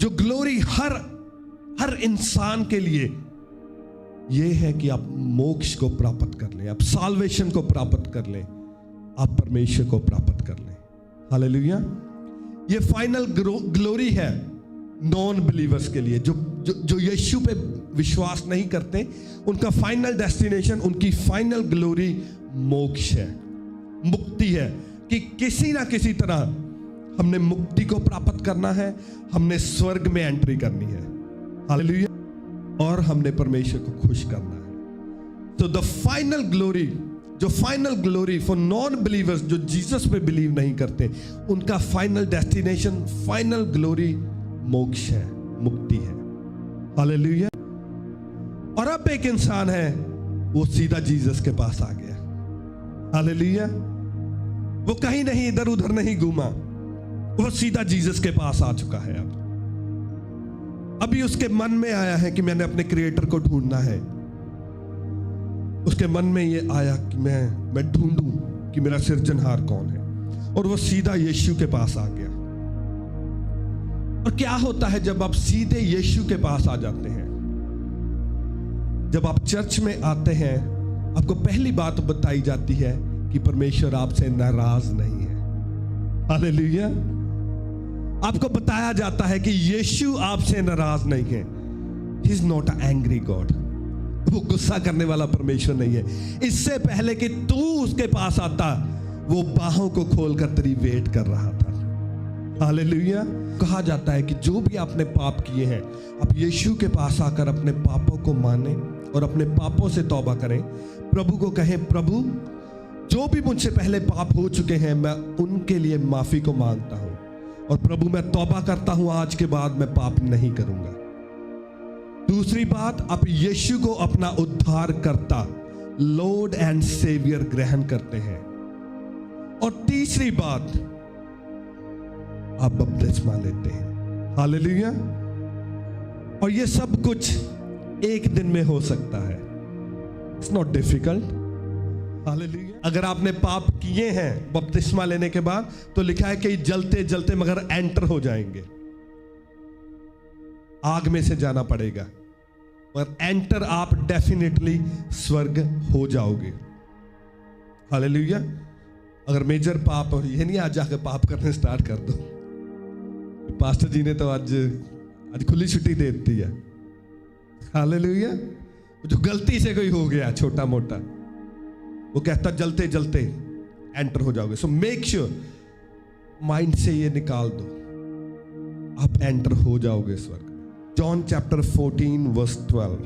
जो ग्लोरी हर इंसान के लिए ये है कि आप मोक्ष को प्राप्त कर लें, आप साल्वेशन को प्राप्त कर लें, आप परमेश्वर को प्राप्त कर लें। हालेलुया। ये फाइनल ग्लोरी है नॉन बिलीवर्स के लिए, जो यीशु पे विश्वास नहीं करते, उनका फाइनल डेस्टिनेशन, उनकी फाइनल ग्लोरी मोक्ष है, मुक्ति है, कि किसी ना किसी तरह हमने मुक्ति को प्राप्त करना है, हमने स्वर्ग में एंट्री करनी है। हालेलुया। और हमने परमेश्वर को खुश करना है। तो द फाइनल ग्लोरी, जो final glory for non believers, जो जीसस पे बिलीव नहीं करते, उनका फाइनल डेस्टिनेशन, फाइनल ग्लोरी मोक्ष है, मुक्ति है। हालेलुया। और अब एक इंसान है, वो सीधा जीसस के पास आ गया। हालेलुया। वो कहीं नहीं इधर उधर नहीं घूमा, वो सीधा जीसस के पास आ चुका है। अभी उसके मन में आया है कि मैंने अपने क्रिएटर को ढूंढना है। उसके मन में ये आया कि मैं ढूंढूं कि मेरा सृजनहार कौन है, और वो सीधा यीशु के पास आ गया। और क्या होता है जब आप सीधे यीशु के पास आ जाते हैं? जब आप चर्च में आते हैं, आपको पहली बात बताई जाती है कि परमेश्वर आपसे नाराज नहीं है। हालेलुया। आपको बताया जाता है कि यीशु आपसे नाराज नहीं है। He is not an angry God. वो गुस्सा करने वाला परमेश्वर नहीं है। इससे पहले कि तू उसके पास आता, वो बाहों को खोलकर तेरी वेट कर रहा था। हालेलुया। कहा जाता है कि जो भी आपने पाप किए हैं, आप यीशु के पास आकर अपने पापों को माने और अपने पापों से तौबा करें। प्रभु को कहें, प्रभु जो भी मुझसे पहले पाप हो चुके हैं, मैं उनके लिए माफी को मांगता हूं, और प्रभु मैं तौबा करता हूं, आज के बाद मैं पाप नहीं करूंगा। दूसरी बात, आप यीशु को अपना उद्धार करता, लॉर्ड एंड सेवियर ग्रहण करते हैं। और तीसरी बात, आप बपतिस्मा लेते हैं। हालेलुया। और ये सब कुछ एक दिन में हो सकता है। It's not difficult. हालेलुया। अगर आपने पाप किए हैं बपतिस्मा लेने के बाद, तो लिखा है कि जलते जलते मगर एंटर हो जाएंगे। आग में से जाना पड़ेगा, पर एंटर आप डेफिनेटली स्वर्ग हो जाओगे। हालेलुया। अगर मेजर पाप, और ये नहीं आज जाकर पाप करने स्टार्ट कर दो। पास्टर जी ने तो आज खुली छुट्टी दे दी है। हालेलुया। जो गलती से कोई हो गया छोटा मोटा, वो कहता जलते जलते एंटर हो जाओगे। सो मेक श्योर माइंड से ये निकाल दो, आप एंटर हो जाओगे स्वर्ग। जॉन चैप्टर 14 वर्स 12,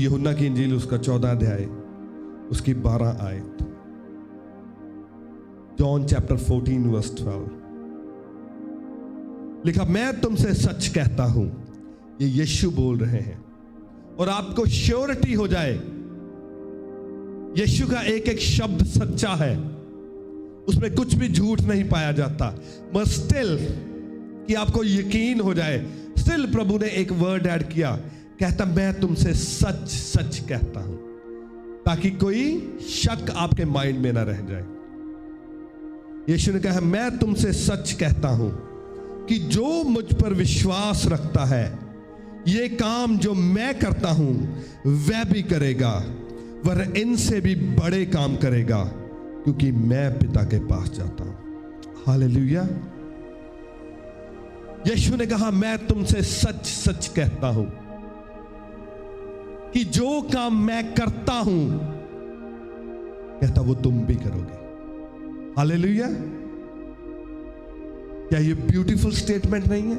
यूहन्ना की इंजील उसका 14 अध्याय उसकी 12 आयत। जॉन चैप्टर 14 वर्स 12 लिखा, मैं तुमसे सच कहता हूं, ये यीशु बोल रहे हैं, और आपको श्योरिटी हो जाए, यीशु का एक एक शब्द सच्चा है, उसमें कुछ भी झूठ नहीं पाया जाता। बस स्टिल कि आपको यकीन हो जाए, स्टिल प्रभु ने एक वर्ड ऐड किया, कहता मैं तुमसे सच सच कहता हूं, ताकि कोई शक आपके माइंड में ना रह जाए। यीशु ने कहा, मैं तुमसे सच कहता हूं कि जो मुझ पर विश्वास रखता है, ये काम जो मैं करता हूं वह भी करेगा, वह इनसे भी बड़े काम करेगा, क्योंकि मैं पिता के पास जाता हूं। हालेलुया। यीशु ने कहा, मैं तुमसे सच सच कहता हूं कि जो काम मैं करता हूं, कहता वो तुम भी करोगे। हालेलुया। क्या ये ब्यूटीफुल स्टेटमेंट नहीं है?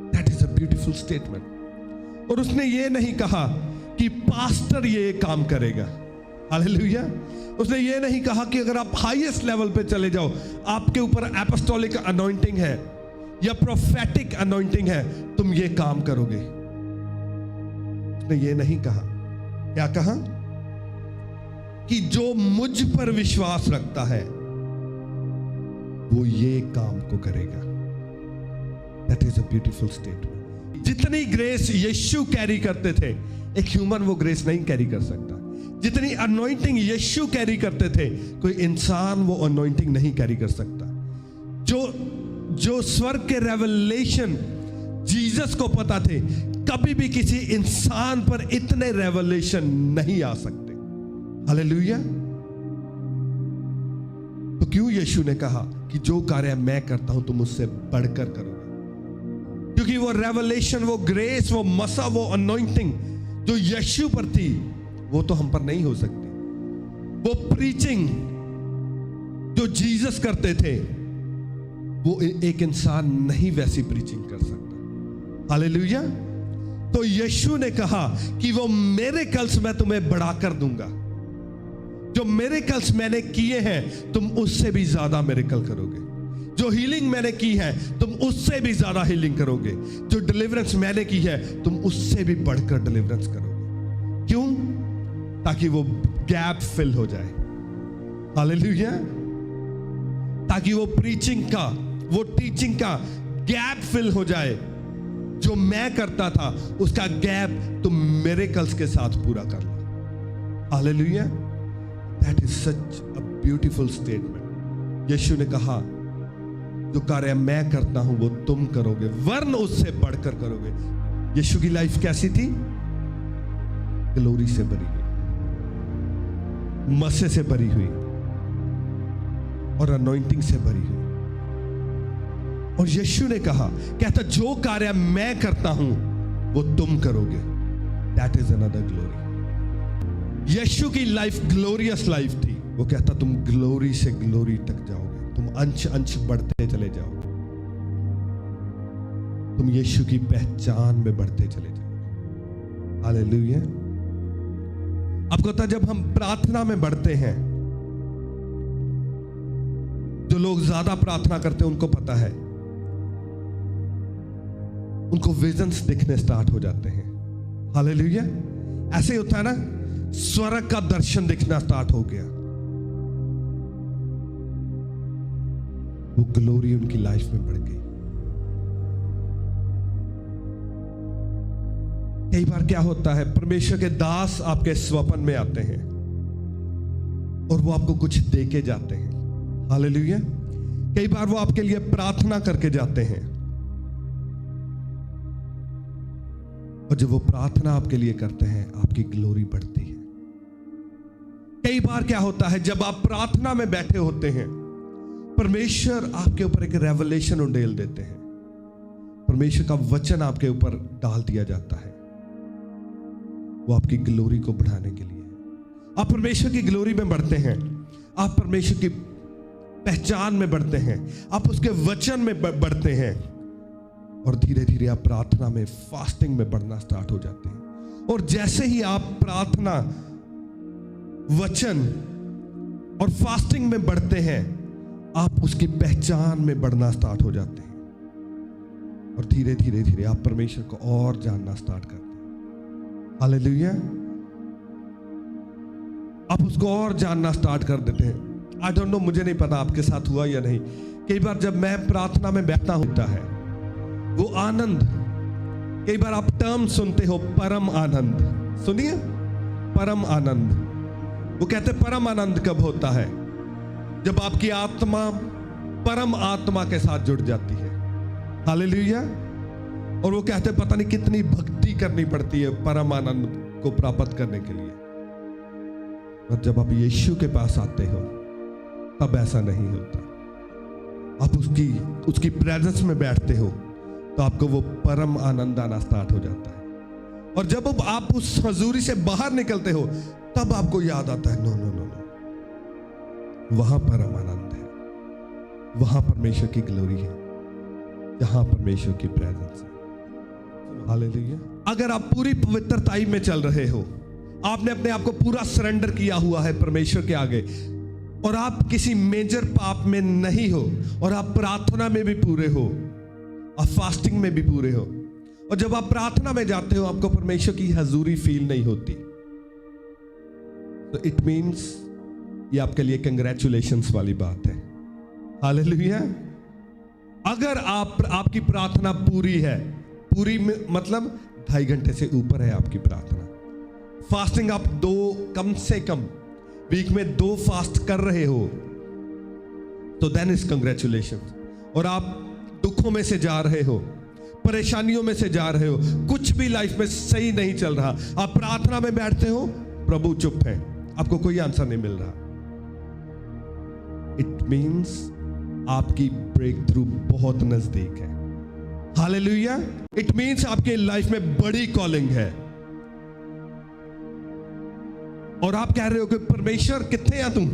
That is a beautiful statement. और उसने ये नहीं कहा कि पास्टर ये काम करेगा। हालेलुया। उसने ये नहीं कहा कि अगर आप हाईएस्ट लेवल पे चले जाओ, आपके ऊपर एपोस्टोलिक अनॉइंटिंग है या प्रोफेटिक अनॉइंटिंग है, तुम ये काम करोगे। उसने ये नहीं कहा। क्या कहा? कि जो मुझ पर विश्वास रखता है वो ये काम को करेगा। That is a beautiful statement. जितनी ग्रेस यीशु कैरी करते थे, एक ह्यूमन वो ग्रेस नहीं कैरी कर सकता। जितनी अनॉइंटिंग यीशु कैरी करते थे, कोई इंसान वो अनॉइंटिंग नहीं कैरी कर सकता। जो स्वर्ग के रेवलेशन जीसस को पता थे, कभी भी किसी इंसान पर इतने रेवलेशन नहीं आ सकते। हालेलुया। तो क्यों यीशु ने कहा कि जो कार्य मैं करता हूं तुम उससे बढ़कर करोगे? क्योंकि वो रेवलेशन, वो ग्रेस, वो मसा, वो अनॉइंटिंग जो यीशु पर थी, वो तो हम पर नहीं हो सकती। वो प्रीचिंग जो जीसस करते थे, वो एक इंसान नहीं वैसी प्रीचिंग कर सकता। हालेलुया। तो यीशु ने कहा कि वो मिरेकल्स मैं तुम्हें बढ़ाकर दूंगा। जो मिरेकल्स मैंने किए हैं तुम उससे भी ज्यादा मिरेकल करोगे। जो हीलिंग मैंने की है तुम उससे भी ज्यादा हीलिंग करोगे। जो डिलीवरेंस मैंने की है तुम उससे भी बढ़कर डिलीवरेंस करोगे। क्यों? ताकि वो गैप फिल हो जाए। हालेलुया। ताकि वो प्रीचिंग का, वो टीचिंग का गैप फिल हो जाए। जो मैं करता था उसका गैप तुम मिरेकल्स के साथ पूरा कर लो। Hallelujah. That is such a beautiful statement. यीशु ने कहा जो कार्य मैं करता हूं वो तुम करोगे, वरन उससे बढ़कर करोगे। यीशु की लाइफ कैसी थी? ग्लोरी से भरी हुई, मसे से भरी हुई और अनॉइंटिंग से भरी हुई। और यीशु ने कहा, कहता जो कार्य मैं करता हूं वो तुम करोगे। That is another glory. यीशु की लाइफ ग्लोरियस लाइफ थी। वो कहता तुम ग्लोरी से ग्लोरी तक जाओगे, तुम अंश अंश बढ़ते चले जाओगे, तुम यीशु की पहचान में बढ़ते चले जाओगे। हालेलुया। आपको पता, जब हम प्रार्थना में बढ़ते हैं, जो लोग ज्यादा प्रार्थना करते हैं उनको पता है, उनको विजन्स दिखने स्टार्ट हो जाते हैं। हालेलुया। ऐसे ही होता है ना, स्वर्ग का दर्शन दिखना स्टार्ट हो गया। वो ग्लोरी उनकी लाइफ में बढ़ गई। कई बार क्या होता है, परमेश्वर के दास आपके स्वप्न में आते हैं और वो आपको कुछ दे के जाते हैं। हालेलुया। कई बार वो आपके लिए प्रार्थना करके जाते हैं और जब वो प्रार्थना आपके लिए करते हैं आपकी ग्लोरी बढ़ती है। कई बार क्या होता है, जब आप प्रार्थना में बैठे होते हैं, परमेश्वर आपके ऊपर एक रेवलेशन उंडेल देते हैं। परमेश्वर का वचन आपके ऊपर डाल दिया जाता है। वो आपकी ग्लोरी को बढ़ाने के लिए। आप परमेश्वर की ग्लोरी में बढ़ते हैं, आप परमेश्वर की पहचान में बढ़ते हैं, आप उसके वचन में बढ़ते हैं और धीरे धीरे आप प्रार्थना में, फास्टिंग में बढ़ना स्टार्ट हो जाते हैं। और जैसे ही आप प्रार्थना, वचन और फास्टिंग में बढ़ते हैं, आप उसकी पहचान में बढ़ना स्टार्ट हो जाते हैं और धीरे धीरे धीरे आप परमेश्वर को और जानना स्टार्ट करते हैं। हालेलुया। आप उसको और जानना स्टार्ट कर देते हैं। आई डोंट नो, मुझे नहीं पता आपके साथ हुआ या नहीं। कई बार जब मैं प्रार्थना में बैठता होता है, वो आनंद, कई बार आप टर्म सुनते हो, परम आनंद। सुनिए, परम आनंद। वो कहते परम आनंद कब होता है? जब आपकी आत्मा परम आत्मा के साथ जुड़ जाती है। हालेलुया। और वो कहते पता नहीं कितनी भक्ति करनी पड़ती है परम आनंद को प्राप्त करने के लिए। और जब आप यीशु के पास आते हो तब ऐसा नहीं होता। आप उसकी प्रेजेंस में बैठते हो तो आपको वो परम आनंद आना स्टार्ट हो जाता है। और जब आप उस हजूरी से बाहर निकलते हो तब आपको याद आता है, नो नो नो नो, वहां परम आनंद है, वहां परमेश्वर की ग्लोरी है, जहां परमेश्वर की प्रेजेंस है। हालेलुया। अगर आप पूरी पवित्रताई में चल रहे हो, आपने अपने आप को पूरा सरेंडर किया हुआ है परमेश्वर के आगे, और आप किसी मेजर पाप में नहीं हो, और आप प्रार्थना में भी पूरे हो, आप फास्टिंग में भी पूरे हो, और जब आप प्रार्थना में जाते हो आपको परमेश्वर की हजूरी फील नहीं होती, तो इट मीन्स ये आपके लिए कंग्रेचुलेशंस वाली बात है। हालेलुया। अगर आपकी प्रार्थना पूरी है, पूरी मतलब 2.5 घंटे से ऊपर है आपकी प्रार्थना, फास्टिंग आप कम से कम वीक में 2 फास्ट कर रहे हो, तो देन इज कंग्रेचुलेशन। और आप दुखों में से जा रहे हो, परेशानियों में से जा रहे हो, कुछ भी लाइफ में सही नहीं चल रहा, आप प्रार्थना में बैठते हो, प्रभु चुप है, आपको कोई आंसर नहीं मिल रहा, इट मीन्स आपकी ब्रेक थ्रू बहुत नजदीक है। हालेलुया। इट मीन्स आपके लाइफ में बड़ी कॉलिंग है। और आप कह रहे हो कि परमेश्वर कितने हैं तुम?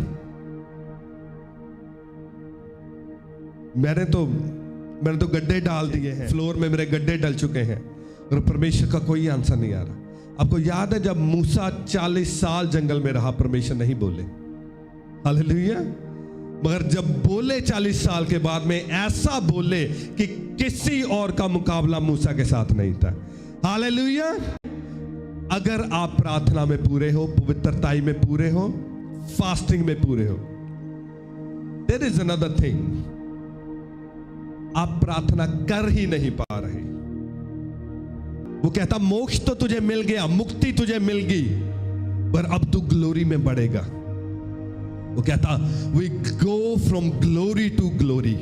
मैंने तो गड्ढे डाल दिए हैं, फ्लोर में मेरे गड्ढे डल चुके हैं, और परमेश्वर का कोई आंसर नहीं आ रहा। आपको याद है जब मूसा 40 साल जंगल में रहा, परमेश्वर नहीं बोले। हालेलुया। मगर जब बोले 40 साल के बाद में, ऐसा बोले कि किसी और का मुकाबला मूसा के साथ नहीं था। हालेलुया। अगर आप प्रार्थना में पूरे हो, पवित्रताई में पूरे हो, फास्टिंग में पूरे हो, देयर इज अनदर थिंग, आप प्रार्थना कर ही नहीं पा रहे। वो कहता मोक्ष तो तुझे मिल गया, मुक्ति तुझे मिल गई, पर अब तू ग्लोरी में बढ़ेगा। वो कहता we go from glory to glory.